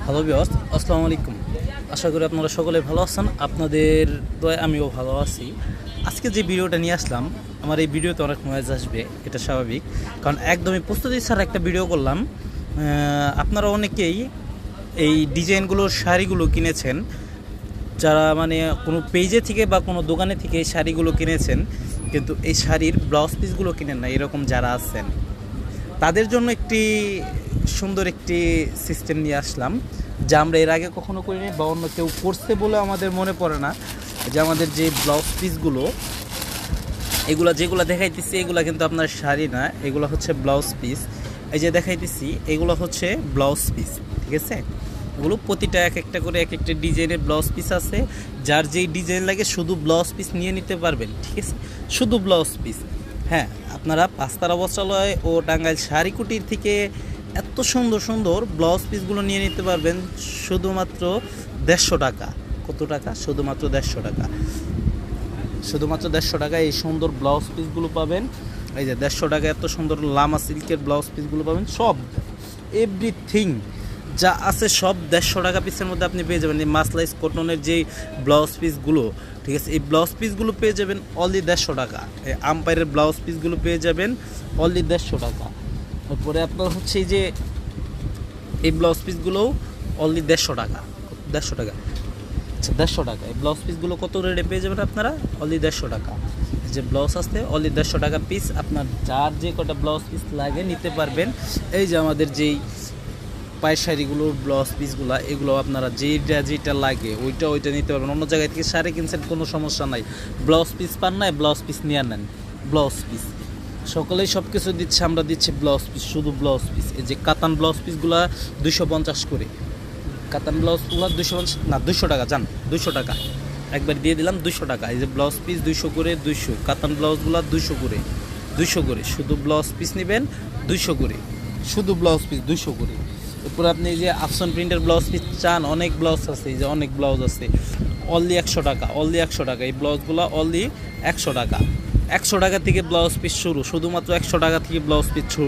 Hello viewers, আসসালামু আলাইকুম। আশা করি আপনারা সকলে ভালো আছেন। আপনাদের দয়ায় আমিও ভালো আছি। আজকে যে ভিডিওটা নিয়ে আসলাম, আমার এই ভিডিওতে অনেক নয়েজ আসবে, এটা স্বাভাবিক, কারণ একদমই প্রস্তুতি ছাড়া একটা ভিডিও করলাম। আপনারা অনেকেই এই ডিজাইনগুলোর শাড়িগুলো কিনেছেন, যারা মানে কোনো পেজে থেকে বা কোনো দোকানে থেকে এই শাড়িগুলো কিনেছেন, কিন্তু এই শাড়ির ব্লাউজ পিসগুলো কিনেন না, এরকম যারা আছেন তাদের জন্য একটি সুন্দর একটি সিস্টেম নিয়ে আসলাম, যা আমরা এর আগে কখনো করিনি বা অন্য কেউ করছে বলে আমাদের মনে পড়ে না। যে আমাদের যে ব্লাউজ পিসগুলো, এগুলো যেগুলো দেখাইতেছি এগুলো কিন্তু আপনার শাড়ি না, এগুলো হচ্ছে ব্লাউজ পিস। এই যে দেখাইতেছি এগুলো হচ্ছে ব্লাউজ পিস, ঠিক আছে? এগুলো প্রতিটা এক একটা করে এক একটা ডিজাইনের ব্লাউজ পিস আছে। যার যেই ডিজাইন লাগে শুধু ব্লাউজ পিস নিয়ে নিতে পারবেন, ঠিক আছে? শুধু ব্লাউজ পিস। হ্যাঁ, আপনারা পাঁচতারা বস্ত্রালয় ও টাঙ্গাইল শাড়ি কুটির থেকে এত সুন্দর সুন্দর ব্লাউজ পিসগুলো নিয়ে নিতে পারবেন শুধুমাত্র 150 টাকা। কত টাকা? শুধুমাত্র 150 টাকা। শুধুমাত্র 150 টাকা এই সুন্দর ব্লাউজ পিসগুলো পাবেন। এই যে 150 টাকা এত সুন্দর লামা সিল্কের ব্লাউজ পিসগুলো পাবেন। সব এভরিথিং যা আছে সব 150 টাকা পিসের মধ্যে আপনি পেয়ে যাবেন। এই মাসলাইজ কটনের যেই ব্লাউজ পিসগুলো, ঠিক আছে, এই ব্লাউজ পিসগুলো পেয়ে যাবেন অনলি 150 টাকা। এই আম্পায়ারের ব্লাউজ পিসগুলো পেয়ে যাবেন অনলি 150 টাকা। তারপরে আপনার হচ্ছে এই যে এই ব্লাউজ পিসগুলোও অনলি 150 টাকা। 150 টাকা, আচ্ছা 150 টাকা। এই ব্লাউজ পিসগুলো কত রেটে পেয়ে যাবেন আপনারা? অনলি 150 টাকা। যে ব্লাউজ আসতে অনলি 150 টাকা পিস। আপনার যার যে কটা ব্লাউজ পিস লাগে নিতে পারবেন। এই যে আমাদের যেই পায়ের শাড়িগুলোর ব্লাউজ পিসগুলো, এগুলো আপনারা যেটা লাগে ওইটা নিতে পারবেন। অন্য জায়গায় থেকে শাড়ি কিনছেন, কোনো সমস্যা নাই। ব্লাউজ পিস পান নাই, ব্লাউজ পিস নিয়ে নেন। ব্লাউজ পিস সকলেই সব কিছু দিচ্ছে, আমরা দিচ্ছি ব্লাউজ পিস, শুধু ব্লাউজ পিস। এই যে কাতান ব্লাউজ পিসগুলো 250 করে। কাতান ব্লাউজগুলো 250 না, 200 টাকা। যান 200 টাকা একবার দিয়ে দিলাম, 200 টাকা। এই যে ব্লাউজ পিস 200 করে, 200 কাতান ব্লাউজগুলো 200 করে, 200 করে। শুধু ব্লাউজ পিস নেবেন 200 করে, শুধু ব্লাউজ পিস 200 করে। এরপরে আপনি এই যে আফসান প্রিন্টের ব্লাউজ পিস চান, অনেক ব্লাউজ আছে, এই যে অনেক ব্লাউজ আছে, অনলি 100 টাকা, অনলি 100 টাকা। এই ব্লাউজগুলো অনলি 100 টাকা। 100 টাকা থেকে ব্লাউজ পিস শুরু, শুধুমাত্র 100 টাকা থেকে ব্লাউজ পিস শুরু।